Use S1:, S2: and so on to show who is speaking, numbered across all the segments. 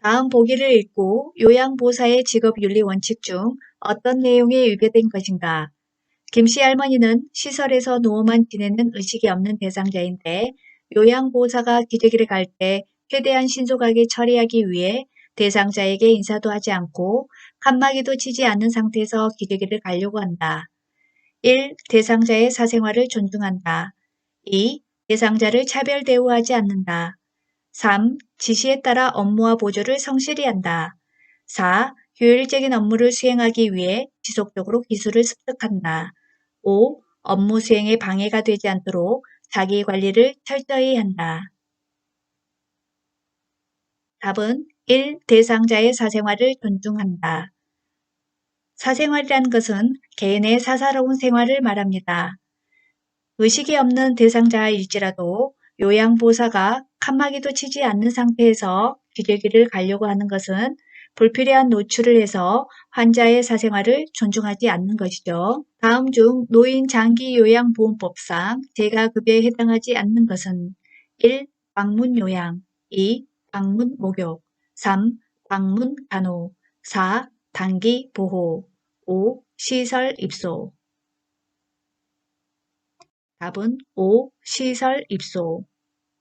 S1: 다음 보기를 읽고 요양보호사의 직업윤리 원칙 중 어떤 내용이 위배된 것인가? 김씨 할머니는 시설에서 누워만 지내는 의식이 없는 대상자인데 요양보호사가 기저귀를 갈 때 최대한 신속하게 처리하기 위해 대상자에게 인사도 하지 않고 칸막이도 치지 않는 상태에서 기저귀를 가려고 한다. 1. 대상자의 사생활을 존중한다. 2. 대상자를 차별 대우하지 않는다. 3. 지시에 따라 업무와 보조를 성실히 한다. 4. 효율적인 업무를 수행하기 위해 지속적으로 기술을 습득한다. 5. 업무 수행에 방해가 되지 않도록 자기 관리를 철저히 한다. 답은 1. 대상자의 사생활을 존중한다. 사생활이란 것은 개인의 사사로운 생활을 말합니다. 의식이 없는 대상자일지라도 요양보호사가 칸막이도 치지 않는 상태에서 기저귀를 가려고 하는 것은 불필요한 노출을 해서 환자의 사생활을 존중하지 않는 것이죠. 다음 중 노인 장기요양보험법상 재가급여에 해당하지 않는 것은 1. 방문요양 2. 방문목욕 3. 방문간호 4. 단기보호 5. 시설 입소 답은 5. 시설 입소.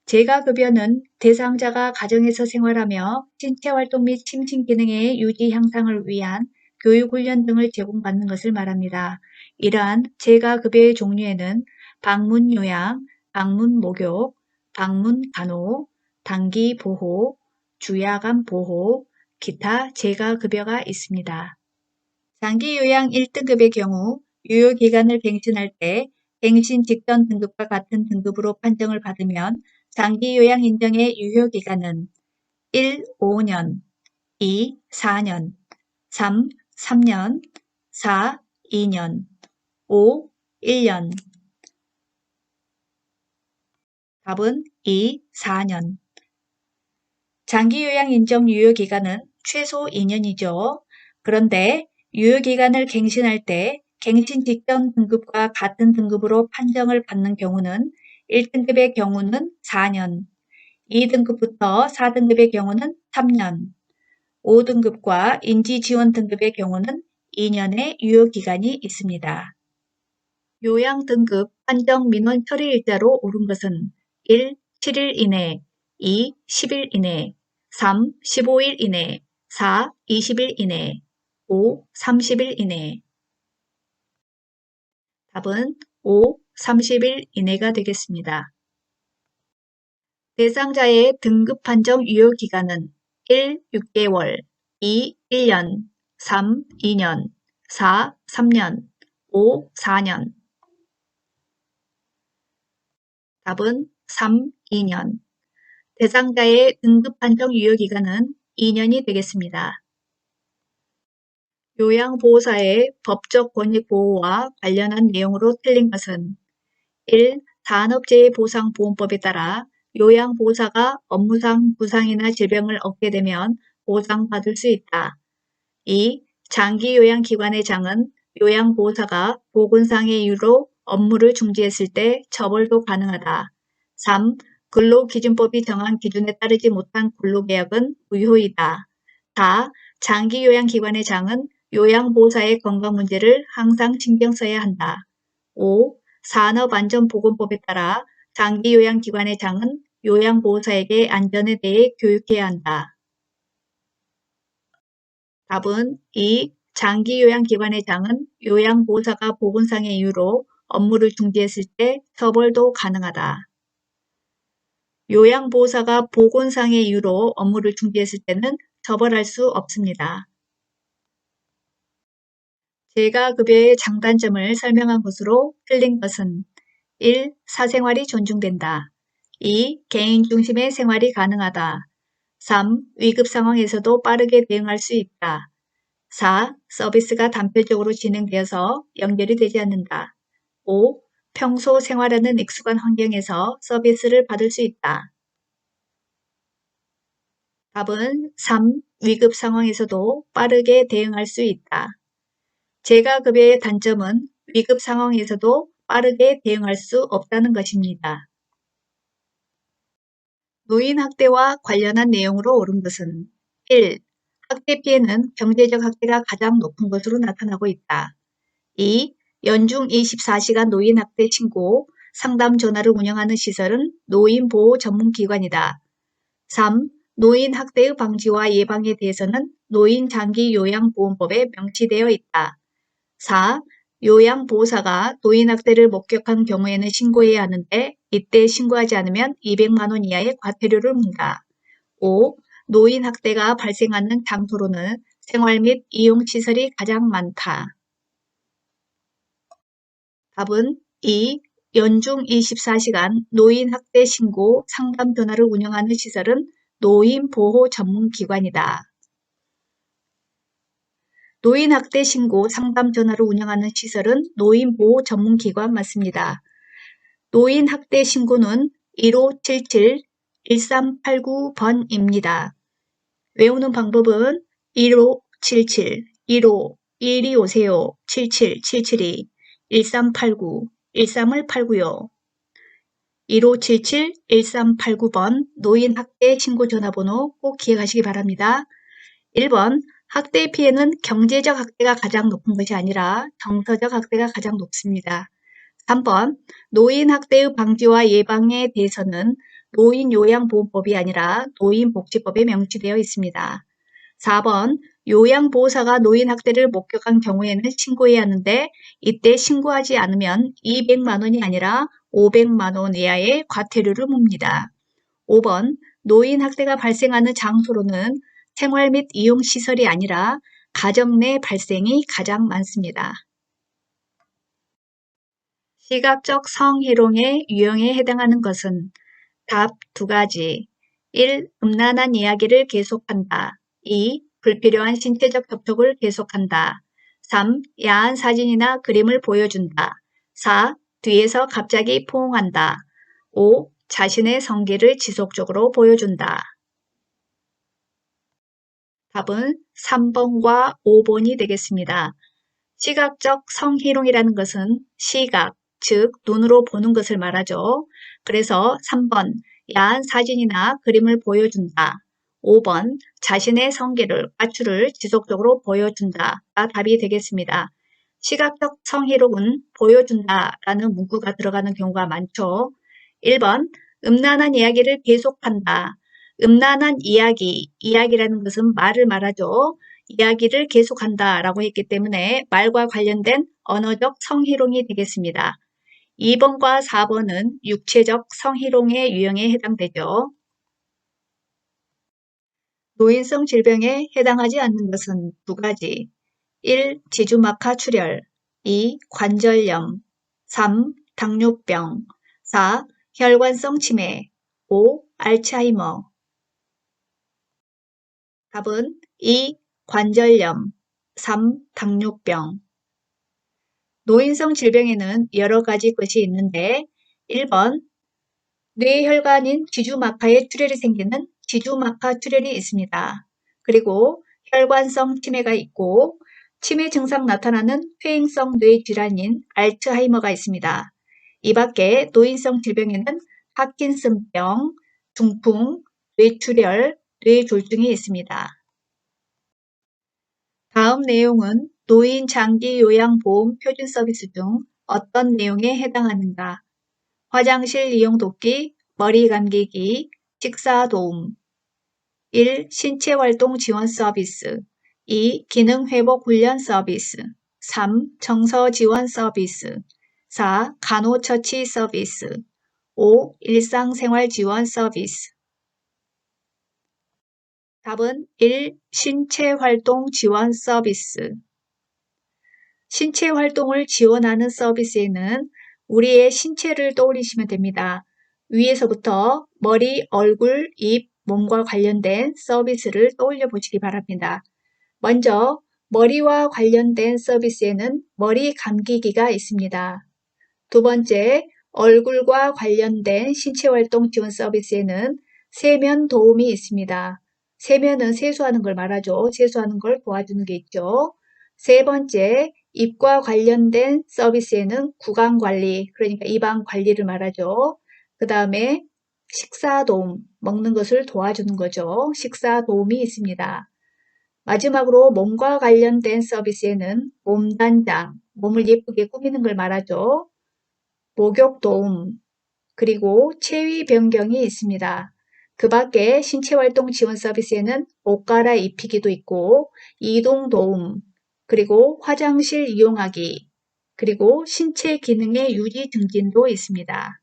S1: 재가급여는 대상자가 가정에서 생활하며 신체활동 및 심신 기능의 유지 향상을 위한 교육훈련 등을 제공받는 것을 말합니다. 이러한 재가급여의 종류에는 방문요양, 방문목욕, 방문간호, 단기보호, 주야간보호, 기타 재가급여가 있습니다. 장기요양 1등급의 경우 유효기간을 갱신할 때 갱신 직전 등급과 같은 등급으로 판정을 받으면 장기요양 인정의 유효기간은 1. 5년 2. 4년 3. 3년 4. 2년 5. 1년 답은 2. 4년 장기요양 인정 유효기간은 최소 2년이죠. 그런데 유효기간을 갱신할 때 갱신 직전 등급과 같은 등급으로 판정을 받는 경우는 1등급의 경우는 4년, 2등급부터 4등급의 경우는 3년, 5등급과 인지지원 등급의 경우는 2년의 유효기간이 있습니다. 요양 등급 판정 민원 처리 일자로 오른 것은 1. 7일 이내, 2. 10일 이내, 3. 15일 이내, 4. 20일 이내, 5. 30일 이내 답은 5. 30일 이내가 되겠습니다. 대상자의 등급 판정 유효기간은 1. 6개월, 2. 1년, 3. 2년, 4. 3년, 5. 4년 답은 3. 2년 대상자의 등급 판정 유효기간은 2년이 되겠습니다. 요양보호사의 법적 권익 보호와 관련한 내용으로 틀린 것은 1. 산업재해보상보험법에 따라 요양보호사가 업무상 부상이나 질병을 얻게 되면 보상받을 수 있다. 2. 장기요양기관의 장은 요양보호사가 보건상의 이유로 업무를 중지했을 때 처벌도 가능하다. 3. 근로기준법이 정한 기준에 따르지 못한 근로계약은 무효이다. 4. 장기요양기관의 장은 요양보호사의 건강 문제를 항상 신경 써야 한다. 5. 산업안전보건법에 따라 장기요양기관의 장은 요양보호사에게 안전에 대해 교육해야 한다. 답은 2. 장기요양기관의 장은 요양보호사가 보건상의 이유로 업무를 중지했을 때 처벌도 가능하다. 요양보호사가 보건상의 이유로 업무를 중지했을 때는 처벌할 수 없습니다. 재가급여의 장단점을 설명한 것으로 틀린 것은 1. 사생활이 존중된다. 2. 개인 중심의 생활이 가능하다. 3. 위급 상황에서도 빠르게 대응할 수 있다. 4. 서비스가 단편적으로 진행되어서 연결이 되지 않는다. 5. 평소 생활하는 익숙한 환경에서 서비스를 받을 수 있다. 답은 3. 위급 상황에서도 빠르게 대응할 수 있다. 재가급여의 단점은 위급 상황에서도 빠르게 대응할 수 없다는 것입니다. 노인 학대와 관련한 내용으로 옳은 것은 1. 학대 피해는 경제적 학대가 가장 높은 것으로 나타나고 있다. 2. 연중 24시간 노인학대 신고 상담 전화를 운영하는 시설은 노인보호 전문기관이다. 3. 노인 학대의 방지와 예방에 대해서는 노인장기요양보험법에 명시되어 있다. 4. 요양보호사가 노인학대를 목격한 경우에는 신고해야 하는데 이때 신고하지 않으면 200만 원 이하의 과태료를 문다. 5. 노인학대가 발생하는 장소로는 생활 및 이용시설이 가장 많다. 답은 2. 연중 24시간 노인학대 신고 상담 전화를 운영하는 시설은 노인보호 전문기관이다. 노인학대 신고 상담 전화를 운영하는 시설은 노인보호 전문기관 맞습니다. 노인학대 신고는 1577-1389번입니다. 외우는 방법은 1577, 12 오세요, 77, 1389, 13을 89요. 1577-1389번 노인학대 신고 전화번호 꼭 기억하시기 바랍니다. 1번 학대 피해는 경제적 학대가 가장 높은 것이 아니라 정서적 학대가 가장 높습니다. 3번 노인학대의 방지와 예방에 대해서는 노인요양보험법이 아니라 노인복지법에 명시되어 있습니다. 4번 요양보호사가 노인학대를 목격한 경우에는 신고해야 하는데 이때 신고하지 않으면 200만 원이 아니라 500만 원 이하의 과태료를 묻습니다. 5번 노인학대가 발생하는 장소로는 생활 및 이용시설이 아니라 가정 내 발생이 가장 많습니다. 시각적 성희롱의 유형에 해당하는 것은 답 2가지. 1. 음란한 이야기를 계속한다. 2. 불필요한 신체적 접촉을 계속한다. 3. 야한 사진이나 그림을 보여준다. 4. 뒤에서 갑자기 포옹한다. 5. 자신의 성기를 지속적으로 보여준다. 답은 3번과 5번이 되겠습니다. 시각적 성희롱이라는 것은 시각, 즉 눈으로 보는 것을 말하죠. 그래서 3번 야한 사진이나 그림을 보여준다. 5번 자신의 성기를, 가출을 지속적으로 보여준다가 답이 되겠습니다. 시각적 성희롱은 보여준다라는 문구가 들어가는 경우가 많죠. 1번 음란한 이야기를 계속한다. 음란한 이야기라는 것은 말을 말하죠. 이야기를 계속한다 라고 했기 때문에 말과 관련된 언어적 성희롱이 되겠습니다. 2번과 4번은 육체적 성희롱의 유형에 해당되죠. 노인성 질병에 해당하지 않는 것은 2가지. 1. 지주막하 출혈 2. 관절염 3. 당뇨병 4. 혈관성 치매 5. 알츠하이머 답은 2. 관절염 3. 당뇨병 노인성 질병에는 여러 가지 것이 있는데 1번 뇌혈관인 지주막하에 출혈이 생기는 지주막하 출혈이 있습니다. 그리고 혈관성 치매가 있고 치매 증상 나타나는 퇴행성 뇌질환인 알츠하이머가 있습니다. 이 밖에 노인성 질병에는 파킨슨병, 중풍, 뇌출혈, 뇌졸중이 있습니다. 다음 내용은 노인 장기 요양보험 표준 서비스 중 어떤 내용에 해당하는가? 화장실 이용 돕기, 머리 감기기, 식사 도움. 1. 신체활동 지원 서비스 2. 기능회복 훈련 서비스 3. 정서 지원 서비스 4. 간호처치 서비스 5. 일상생활 지원 서비스 답은 1. 신체활동 지원 서비스 신체활동을 지원하는 서비스에는 우리의 신체를 떠올리시면 됩니다. 위에서부터 머리, 얼굴, 입, 몸과 관련된 서비스를 떠올려 보시기 바랍니다. 먼저 머리와 관련된 서비스에는 머리 감기기가 있습니다. 두 번째, 얼굴과 관련된 신체활동 지원 서비스에는 세면 도움이 있습니다. 세면은 세수하는 걸 말하죠. 세수하는 걸 도와주는 게 있죠. 세 번째, 입과 관련된 서비스에는 구강관리, 그러니까 입안 관리를 말하죠. 그 다음에 식사 도움, 먹는 것을 도와주는 거죠. 식사 도움이 있습니다. 마지막으로 몸과 관련된 서비스에는 몸단장, 몸을 예쁘게 꾸미는 걸 말하죠. 목욕 도움, 그리고 체위 변경이 있습니다. 그 밖에 신체활동 지원 서비스에는 옷 갈아입히기도 있고 이동 도움, 그리고 화장실 이용하기, 그리고 신체 기능의 유지 증진도 있습니다.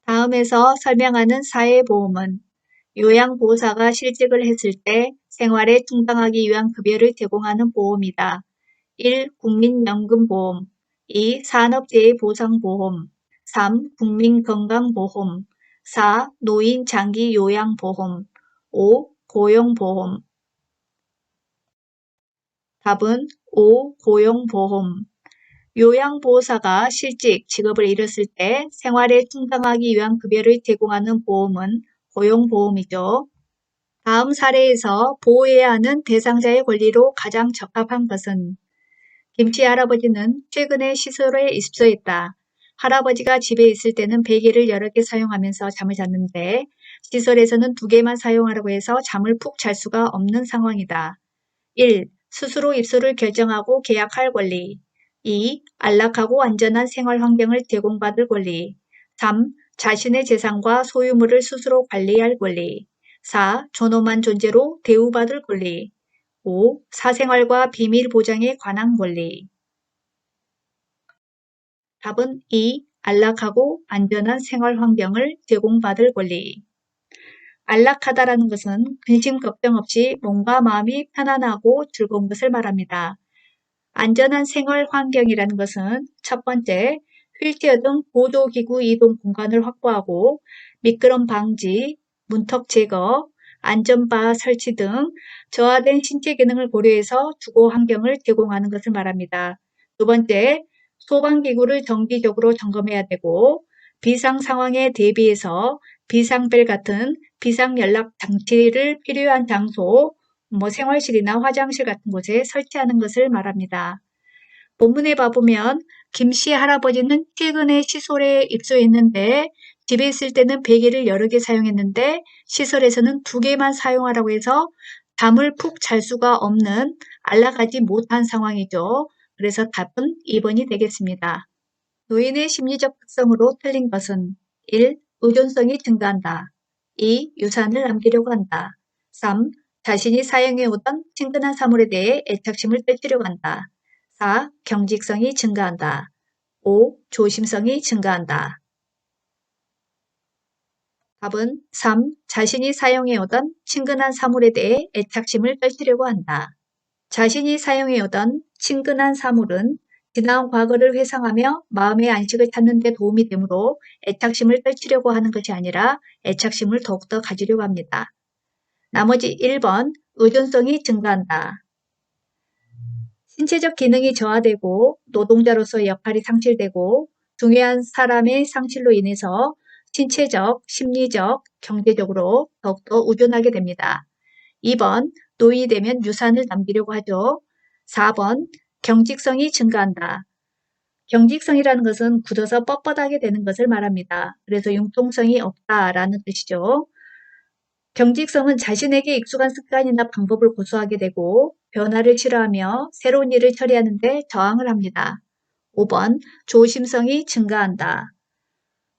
S1: 다음에서 설명하는 사회보험은 요양보호사가 실직을 했을 때 생활에 충당하기 위한 급여를 제공하는 보험이다. 1. 국민연금보험 2. 산업재해보상보험 3. 국민건강보험 4. 노인장기요양보험 5. 고용보험 답은 5. 고용보험 요양보호사가 실직, 직업을 잃었을 때 생활에 충당하기 위한 급여를 제공하는 보험은 고용보험이죠. 다음 사례에서 보호해야 하는 대상자의 권리로 가장 적합한 것은 김씨 할아버지는 최근에 시설에 입소했다. 할아버지가 집에 있을 때는 베개를 여러 개 사용하면서 잠을 잤는데 시설에서는 2개만 사용하라고 해서 잠을 푹 잘 수가 없는 상황이다. 1. 스스로 입소를 결정하고 계약할 권리 2. 안락하고 안전한 생활 환경을 제공받을 권리 3. 자신의 재산과 소유물을 스스로 관리할 권리 4. 존엄한 존재로 대우받을 권리 5. 사생활과 비밀 보장에 관한 권리 답은 2. 안락하고 안전한 생활 환경을 제공받을 권리 안락하다라는 것은 근심 걱정 없이 몸과 마음이 편안하고 즐거운 것을 말합니다. 안전한 생활 환경이라는 것은 첫 번째, 휠체어 등 보조기구 이동 공간을 확보하고 미끄럼 방지, 문턱 제거, 안전바 설치 등 저하된 신체 기능을 고려해서 주거 환경을 제공하는 것을 말합니다. 두 번째, 소방기구를 정기적으로 점검해야 되고 비상 상황에 대비해서 비상벨 같은 비상연락 장치를 필요한 장소, 생활실이나 화장실 같은 곳에 설치하는 것을 말합니다. 본문에 봐보면 김씨 할아버지는 최근에 시설에 입소했는데 집에 있을 때는 베개를 여러 개 사용했는데 시설에서는 2개만 사용하라고 해서 잠을 푹 잘 수가 없는 안락하지 못한 상황이죠. 그래서 답은 2번이 되겠습니다. 노인의 심리적 특성으로 틀린 것은 1. 의존성이 증가한다. 2. 유산을 남기려고 한다. 3. 자신이 사용해오던 친근한 사물에 대해 애착심을 떨치려고 한다. 4. 경직성이 증가한다. 5. 조심성이 증가한다. 답은 3. 자신이 사용해오던 친근한 사물에 대해 애착심을 떨치려고 한다. 자신이 사용해오던 친근한 사물은 지나온 과거를 회상하며 마음의 안식을 찾는 데 도움이 되므로 애착심을 떨치려고 하는 것이 아니라 애착심을 더욱더 가지려고 합니다. 나머지 1번 의존성이 증가한다. 신체적 기능이 저하되고 노동자로서의 역할이 상실되고 중요한 사람의 상실로 인해서 신체적, 심리적, 경제적으로 더욱더 의존하게 됩니다. 2번 노인이 되면 유산을 남기려고 하죠. 4번 경직성이 증가한다. 경직성이라는 것은 굳어서 뻣뻣하게 되는 것을 말합니다. 그래서 융통성이 없다라는 뜻이죠. 경직성은 자신에게 익숙한 습관이나 방법을 고수하게 되고 변화를 싫어하며 새로운 일을 처리하는 데 저항을 합니다. 5번 조심성이 증가한다.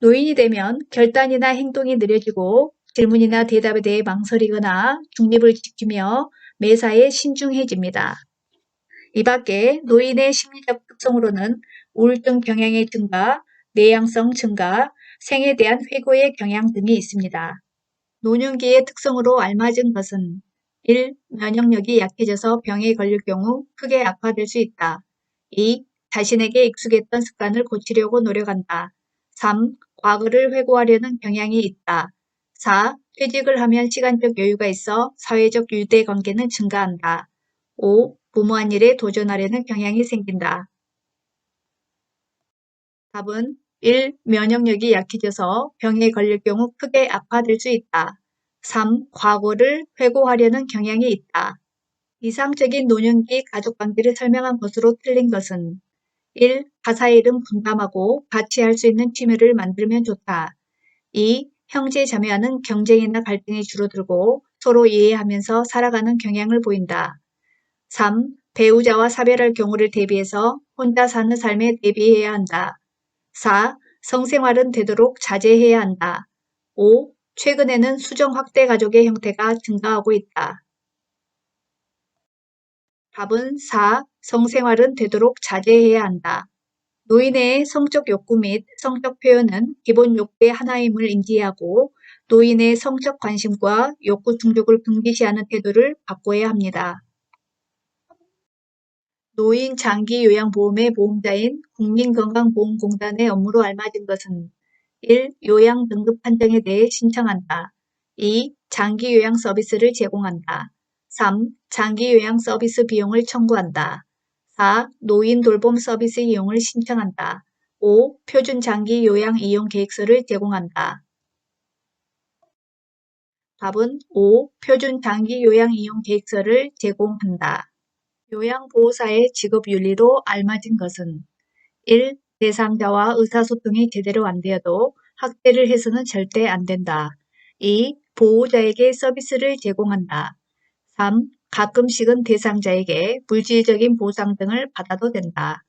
S1: 노인이 되면 결단이나 행동이 느려지고 질문이나 대답에 대해 망설이거나 중립을 지키며 매사에 신중해집니다. 이 밖에 노인의 심리적 특성으로는 우울증 경향의 증가, 내향성 증가, 생에 대한 회고의 경향 등이 있습니다. 노년기의 특성으로 알맞은 것은 1. 면역력이 약해져서 병에 걸릴 경우 크게 악화될 수 있다. 2. 자신에게 익숙했던 습관을 고치려고 노력한다. 3. 과거를 회고하려는 경향이 있다. 4. 퇴직을 하면 시간적 여유가 있어 사회적 유대관계는 증가한다. 5. 무모한 일에 도전하려는 경향이 생긴다. 답은 1. 면역력이 약해져서 병에 걸릴 경우 크게 악화될 수 있다. 3. 과거를 회고하려는 경향이 있다. 이상적인 노년기 가족관계를 설명한 것으로 틀린 것은 1. 가사의 일은 분담하고 같이 할 수 있는 취미를 만들면 좋다. 2. 형제 자매와는 경쟁이나 갈등이 줄어들고 서로 이해하면서 살아가는 경향을 보인다. 3. 배우자와 사별할 경우를 대비해서 혼자 사는 삶에 대비해야 한다. 4. 성생활은 되도록 자제해야 한다. 5. 최근에는 수정 확대 가족의 형태가 증가하고 있다. 답은 4. 성생활은 되도록 자제해야 한다. 노인의 성적 욕구 및 성적 표현은 기본 욕구의 하나임을 인지하고 노인의 성적 관심과 욕구 충족을 금기시하는 태도를 바꿔야 합니다. 노인 장기 요양보험의 보험자인 국민건강보험공단의 업무로 알맞은 것은 1. 요양 등급 판정에 대해 신청한다. 2. 장기 요양 서비스를 제공한다. 3. 장기 요양 서비스 비용을 청구한다. 4. 노인 돌봄 서비스 이용을 신청한다. 5. 표준 장기 요양 이용 계획서를 제공한다. 답은 5. 표준 장기 요양 이용 계획서를 제공한다. 요양보호사의 직업윤리로 알맞은 것은 1. 대상자와 의사소통이 제대로 안 되어도 학대를 해서는 절대 안 된다. 2. 보호자에게 서비스를 제공한다. 3. 가끔씩은 대상자에게 물질적인 보상 등을 받아도 된다.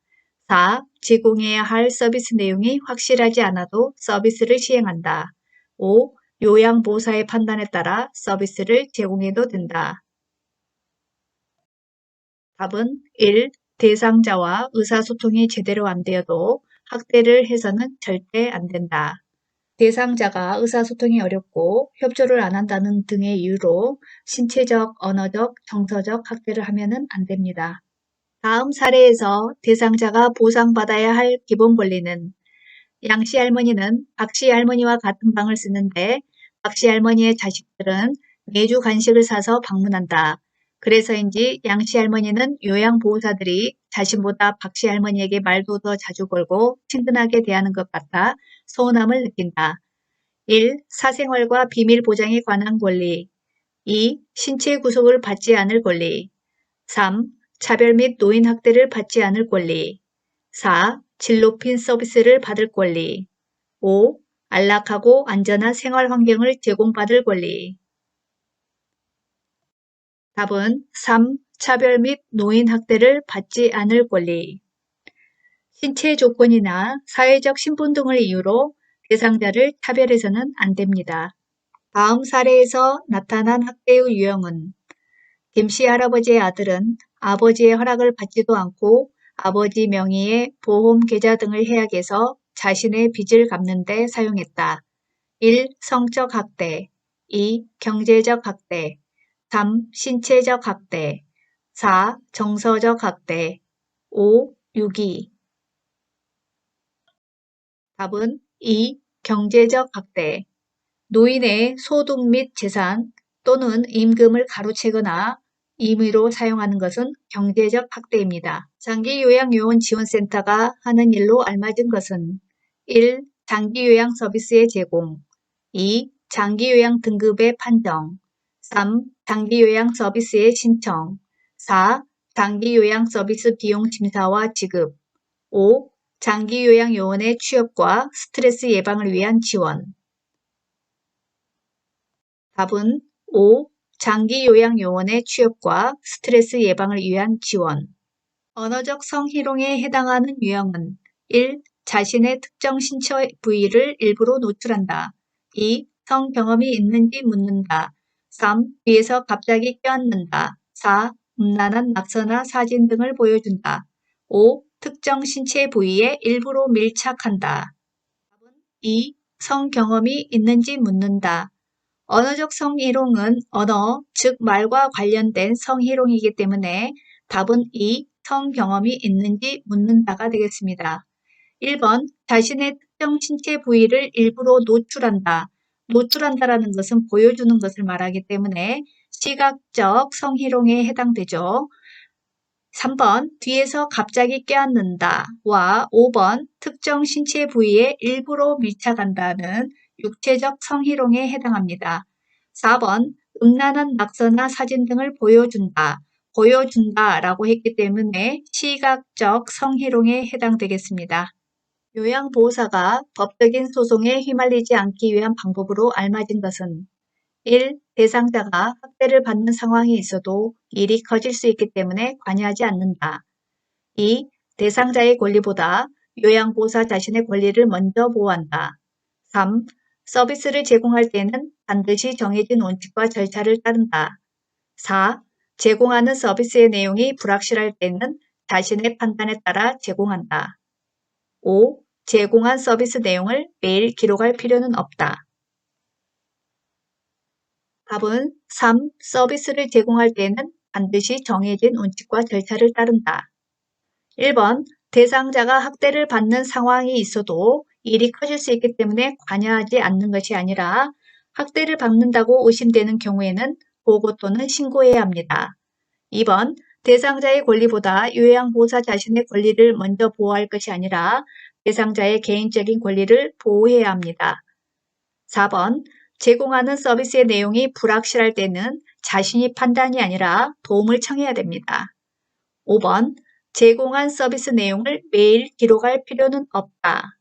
S1: 4. 제공해야 할 서비스 내용이 확실하지 않아도 서비스를 시행한다. 5. 요양보호사의 판단에 따라 서비스를 제공해도 된다. 답은 1. 대상자와 의사소통이 제대로 안 되어도 학대를 해서는 절대 안 된다. 대상자가 의사소통이 어렵고 협조를 안 한다는 등의 이유로 신체적, 언어적, 정서적 학대를 하면은 안 됩니다. 다음 사례에서 대상자가 보상받아야 할 기본 권리는 양씨 할머니는 박씨 할머니와 같은 방을 쓰는데 박씨 할머니의 자식들은 매주 간식을 사서 방문한다. 그래서인지 양씨 할머니는 요양보호사들이 자신보다 박씨 할머니에게 말도 더 자주 걸고 친근하게 대하는 것 같아 서운함을 느낀다. 1. 사생활과 비밀 보장에 관한 권리. 2. 신체 구속을 받지 않을 권리. 3. 차별 및 노인 학대를 받지 않을 권리. 4. 질 높인 서비스를 받을 권리. 5. 안락하고 안전한 생활 환경을 제공받을 권리. 답은 3. 차별 및 노인 학대를 받지 않을 권리. 신체 조건이나 사회적 신분 등을 이유로 대상자를 차별해서는 안 됩니다. 다음 사례에서 나타난 학대의 유형은 김씨 할아버지의 아들은 아버지의 허락을 받지도 않고 아버지 명의의 보험 계좌 등을 해약해서 자신의 빚을 갚는 데 사용했다. 1. 성적 학대. 2. 경제적 학대. 3. 신체적 학대. 4. 정서적 학대. 5. 유기. 답은 2. 경제적 학대. 노인의 소득 및 재산 또는 임금을 가로채거나 임의로 사용하는 것은 경제적 학대입니다. 장기요양요원지원센터가 하는 일로 알맞은 것은 1. 장기요양 서비스의 제공. 2. 장기요양 등급의 판정. 3. 장기요양 서비스의 신청. 4. 장기요양 서비스 비용 심사와 지급. 5. 장기요양 요원의 취업과 스트레스 예방을 위한 지원. 답은 5. 장기요양 요원의 취업과 스트레스 예방을 위한 지원. 언어적 성희롱에 해당하는 유형은 1. 자신의 특정 신체 부위를 일부러 노출한다. 2. 성경험이 있는지 묻는다. 3. 뒤에서 갑자기 껴안는다. 4. 음란한 낙서나 사진 등을 보여준다. 5. 특정 신체 부위에 일부러 밀착한다. 2. 성경험이 있는지 묻는다. 언어적 성희롱은 언어, 즉 말과 관련된 성희롱이기 때문에 답은 2. 성경험이 있는지 묻는다가 되겠습니다. 1번 자신의 특정 신체 부위를 일부러 노출한다. 노출한다라는 것은 보여주는 것을 말하기 때문에 시각적 성희롱에 해당되죠. 3번 뒤에서 갑자기 껴안는다와 5번 특정 신체 부위에 일부러 밀착한다는 육체적 성희롱에 해당합니다. 4번 음란한 낙서나 사진 등을 보여준다라고 했기 때문에 시각적 성희롱에 해당되겠습니다. 요양보호사가 법적인 소송에 휘말리지 않기 위한 방법으로 알맞은 것은 1. 대상자가 학대를 받는 상황이 있어도 일이 커질 수 있기 때문에 관여하지 않는다. 2. 대상자의 권리보다 요양보호사 자신의 권리를 먼저 보호한다. 3. 서비스를 제공할 때는 반드시 정해진 원칙과 절차를 따른다. 4. 제공하는 서비스의 내용이 불확실할 때는 자신의 판단에 따라 제공한다. 5. 제공한 서비스 내용을 매일 기록할 필요는 없다. 답은 3. 서비스를 제공할 때에는 반드시 정해진 원칙과 절차를 따른다. 1번 대상자가 학대를 받는 상황이 있어도 일이 커질 수 있기 때문에 관여하지 않는 것이 아니라 학대를 받는다고 의심되는 경우에는 보고 또는 신고해야 합니다. 2번 대상자의 권리보다 요양보호사 자신의 권리를 먼저 보호할 것이 아니라 대상자의 개인적인 권리를 보호해야 합니다. 4번 제공하는 서비스의 내용이 불확실할 때는 자신이 판단이 아니라 도움을 청해야 됩니다. 5번 제공한 서비스 내용을 매일 기록할 필요는 없다.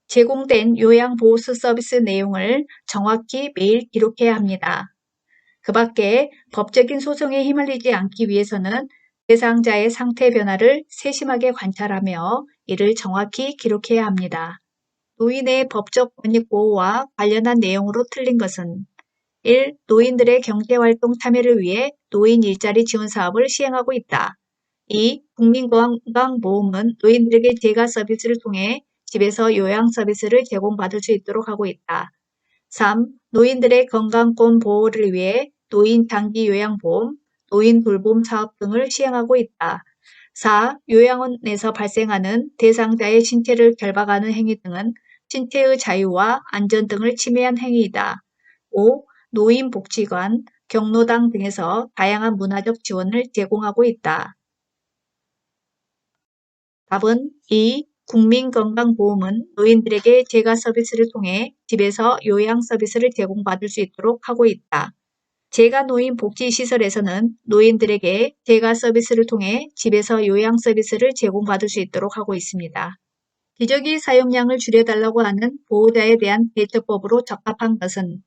S1: 제공된 요양보호수 서비스 내용을 정확히 매일 기록해야 합니다. 그 밖에 법적인 소송에 휘말리지 않기 위해서는 대상자의 상태 변화를 세심하게 관찰하며 이를 정확히 기록해야 합니다. 노인의 법적 권익 보호와 관련한 내용으로 틀린 것은 1. 노인들의 경제활동 참여를 위해 노인 일자리 지원 사업을 시행하고 있다. 2. 국민건강보험은 노인들에게 재가 서비스를 통해 집에서 요양 서비스를 제공받을 수 있도록 하고 있다. 3. 노인들의 건강권 보호를 위해 노인 장기 요양보험, 노인 돌봄 사업 등을 시행하고 있다. 4. 요양원에서 발생하는 대상자의 신체를 결박하는 행위 등은 신체의 자유와 안전 등을 침해한 행위이다. 5. 노인복지관, 경로당 등에서 다양한 문화적 지원을 제공하고 있다. 답은 2. 국민건강보험은 노인들에게 재가 서비스를 통해 집에서 요양 서비스를 제공받을 수 있도록 하고 있다. 재가 노인 복지시설에서는 노인들에게 재가 서비스를 통해 집에서 요양 서비스를 제공받을 수 있도록 하고 있습니다. 기저귀 사용량을 줄여달라고 하는 보호자에 대한 대처법으로 적합한 것은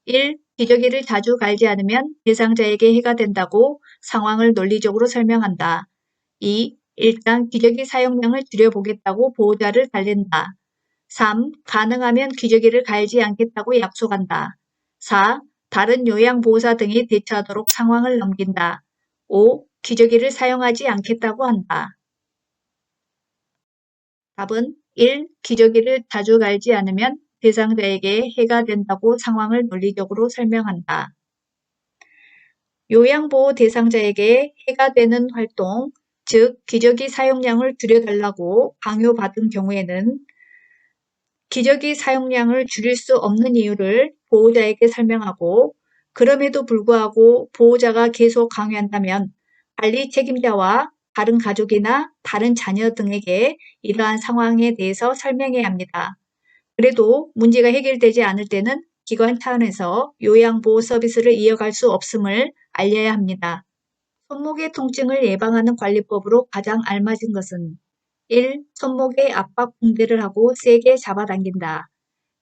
S1: 1. 기저귀를 자주 갈지 않으면 대상자에게 해가 된다고 상황을 논리적으로 설명한다. 2. 일단 기저귀 사용량을 줄여보겠다고 보호자를 달랜다. 3. 가능하면 기저귀를 갈지 않겠다고 약속한다. 4. 다른 요양보호사 등이 대처하도록 상황을 넘긴다. 5. 기저귀를 사용하지 않겠다고 한다. 답은 1. 기저귀를 자주 갈지 않으면 대상자에게 해가 된다고 상황을 논리적으로 설명한다. 요양보호 대상자에게 해가 되는 활동, 즉 기저귀 사용량을 줄여달라고 강요받은 경우에는 기저귀 사용량을 줄일 수 없는 이유를 보호자에게 설명하고 그럼에도 불구하고 보호자가 계속 강요한다면 관리 책임자와 다른 가족이나 다른 자녀 등에게 이러한 상황에 대해서 설명해야 합니다. 그래도 문제가 해결되지 않을 때는 기관 차원에서 요양보호 서비스를 이어갈 수 없음을 알려야 합니다. 손목의 통증을 예방하는 관리법으로 가장 알맞은 것은 1. 손목에 압박 붕대를 하고 세게 잡아당긴다.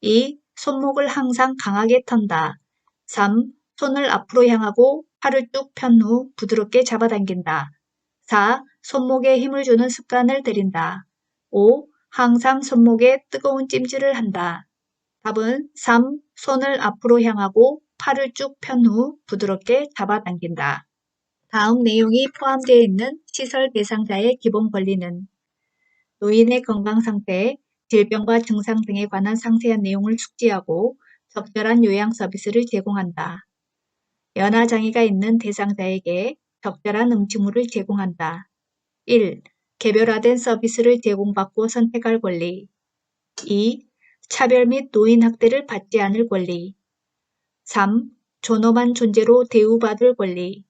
S1: 2. 손목을 항상 강하게 턴다. 3. 손을 앞으로 향하고 팔을 쭉 편 후 부드럽게 잡아당긴다. 4. 손목에 힘을 주는 습관을 들인다. 5. 항상 손목에 뜨거운 찜질을 한다. 답은 3. 손을 앞으로 향하고 팔을 쭉 편 후 부드럽게 잡아당긴다. 다음 내용이 포함되어 있는 시설 대상자의 기본 권리는 노인의 건강 상태, 질병과 증상 등에 관한 상세한 내용을 숙지하고 적절한 요양 서비스를 제공한다. 연화장애가 있는 대상자에게 적절한 음식물을 제공한다. 1. 개별화된 서비스를 제공받고 선택할 권리. 2. 차별 및 노인 학대를 받지 않을 권리. 3. 존엄한 존재로 대우받을 권리.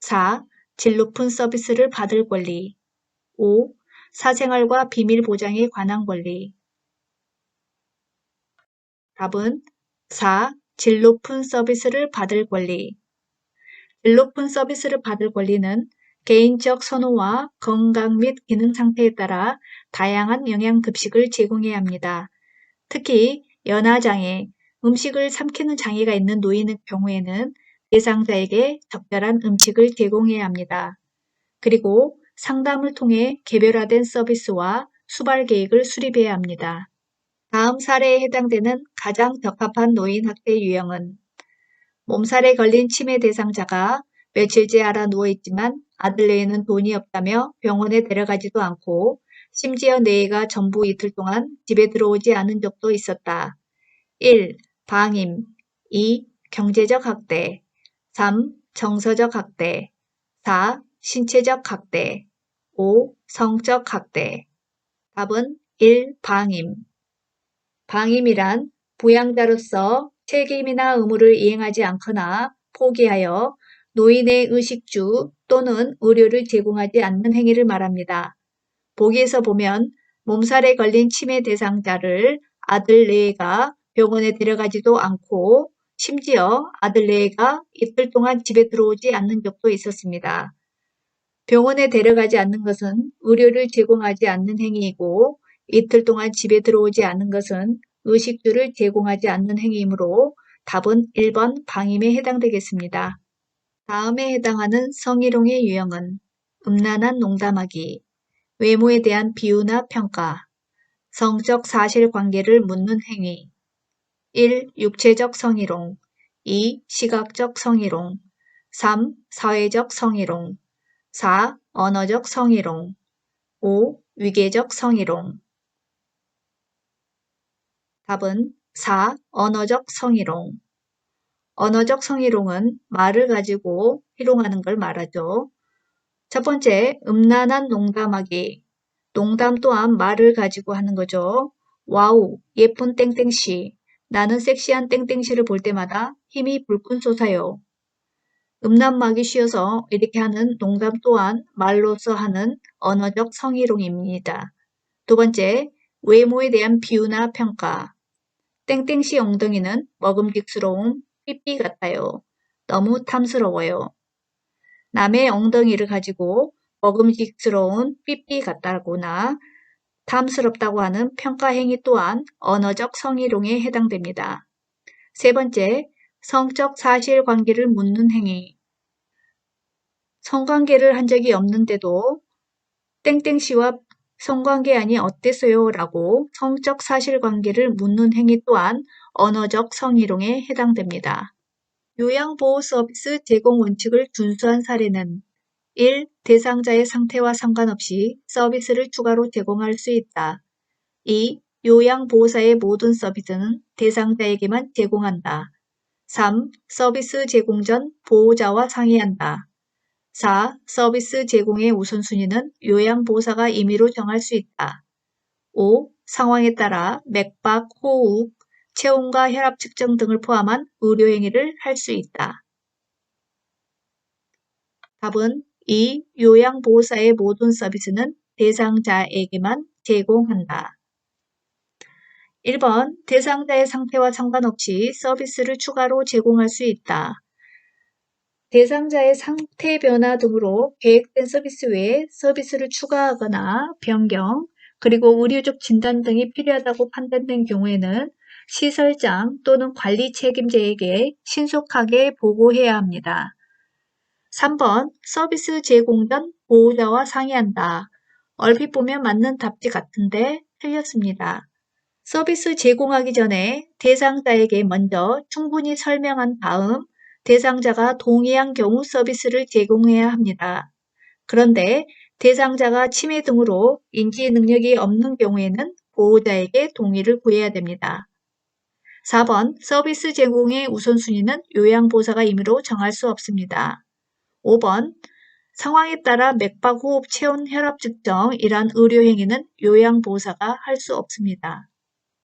S1: 4. 질 높은 서비스를 받을 권리. 5. 사생활과 비밀 보장에 관한 권리. 답은 4. 질 높은 서비스를 받을 권리. 질 높은 서비스를 받을 권리는 개인적 선호와 건강 및 기능 상태에 따라 다양한 영양급식을 제공해야 합니다. 특히 연화장애, 음식을 삼키는 장애가 있는 노인의 경우에는 대상자에게 적절한 음식을 제공해야 합니다. 그리고 상담을 통해 개별화된 서비스와 수발 계획을 수립해야 합니다. 다음 사례에 해당되는 가장 적합한 노인 학대 유형은 몸살에 걸린 치매 대상자가 며칠째 알아 누워있지만 아들네에는 돈이 없다며 병원에 데려가지도 않고 심지어 내애가 전부 이틀 동안 집에 들어오지 않은 적도 있었다. 1. 방임 2. 경제적 학대 3. 정서적 학대 4. 신체적 학대 5. 성적 학대 답은 1. 방임 방임이란 부양자로서 책임이나 의무를 이행하지 않거나 포기하여 노인의 의식주 또는 의료를 제공하지 않는 행위를 말합니다. 보기에서 보면 몸살에 걸린 치매 대상자를 아들 내외가 병원에 데려가지도 않고 심지어 아들 내외가 이틀 동안 집에 들어오지 않는 적도 있었습니다. 병원에 데려가지 않는 것은 의료를 제공하지 않는 행위이고 이틀 동안 집에 들어오지 않는 것은 의식주를 제공하지 않는 행위이므로 답은 1번 방임에 해당되겠습니다. 다음에 해당하는 성희롱의 유형은 음란한 농담하기, 외모에 대한 비유나 평가, 성적 사실관계를 묻는 행위 1. 육체적 성희롱 2. 시각적 성희롱 3. 사회적 성희롱 4. 언어적 성희롱 5. 위계적 성희롱 답은 4. 언어적 성희롱 언어적 성희롱은 말을 가지고 희롱하는 걸 말하죠. 첫 번째, 음란한 농담하기. 농담 또한 말을 가지고 하는 거죠. 와우, 예쁜 땡땡씨. 나는 섹시한 땡땡씨를 볼 때마다 힘이 불끈 솟아요. 음란막이 쉬어서 이렇게 하는 농담 또한 말로서 하는 언어적 성희롱입니다. 두 번째, 외모에 대한 비유나 평가. 땡땡씨 엉덩이는 먹음직스러운 삐삐 같아요. 너무 탐스러워요. 남의 엉덩이를 가지고 먹음직스러운 삐삐 같다거나 탐스럽다고 하는 평가 행위 또한 언어적 성희롱에 해당됩니다. 세 번째, 성적 사실관계를 묻는 행위. 성관계를 한 적이 없는데도 땡땡씨와 성관계하니 어땠어요? 라고 성적 사실관계를 묻는 행위 또한 언어적 성희롱에 해당됩니다. 요양보호 서비스 제공 원칙을 준수한 사례는 1. 대상자의 상태와 상관없이 서비스를 추가로 제공할 수 있다. 2. 요양보호사의 모든 서비스는 대상자에게만 제공한다. 3. 서비스 제공 전 보호자와 상의한다. 4. 서비스 제공의 우선순위는 요양보호사가 임의로 정할 수 있다. 5. 상황에 따라 맥박, 호흡, 체온과 혈압 측정 등을 포함한 의료행위를 할 수 있다. 답은 2. 요양보호사의 모든 서비스는 대상자에게만 제공한다. 1번 대상자의 상태와 상관없이 서비스를 추가로 제공할 수 있다. 대상자의 상태 변화 등으로 계획된 서비스 외에 서비스를 추가하거나 변경, 그리고 의료적 진단 등이 필요하다고 판단된 경우에는 시설장 또는 관리 책임자에게 신속하게 보고해야 합니다. 3번 서비스 제공 전 보호자와 상의한다. 얼핏 보면 맞는 답지 같은데 틀렸습니다. 서비스 제공하기 전에 대상자에게 먼저 충분히 설명한 다음 대상자가 동의한 경우 서비스를 제공해야 합니다. 그런데 대상자가 치매 등으로 인지 능력이 없는 경우에는 보호자에게 동의를 구해야 됩니다. 4번 서비스 제공의 우선순위는 요양보호사가 임의로 정할 수 없습니다. 5번 상황에 따라 맥박, 호흡, 체온, 혈압 측정 이러한 의료행위는 요양보호사가 할 수 없습니다.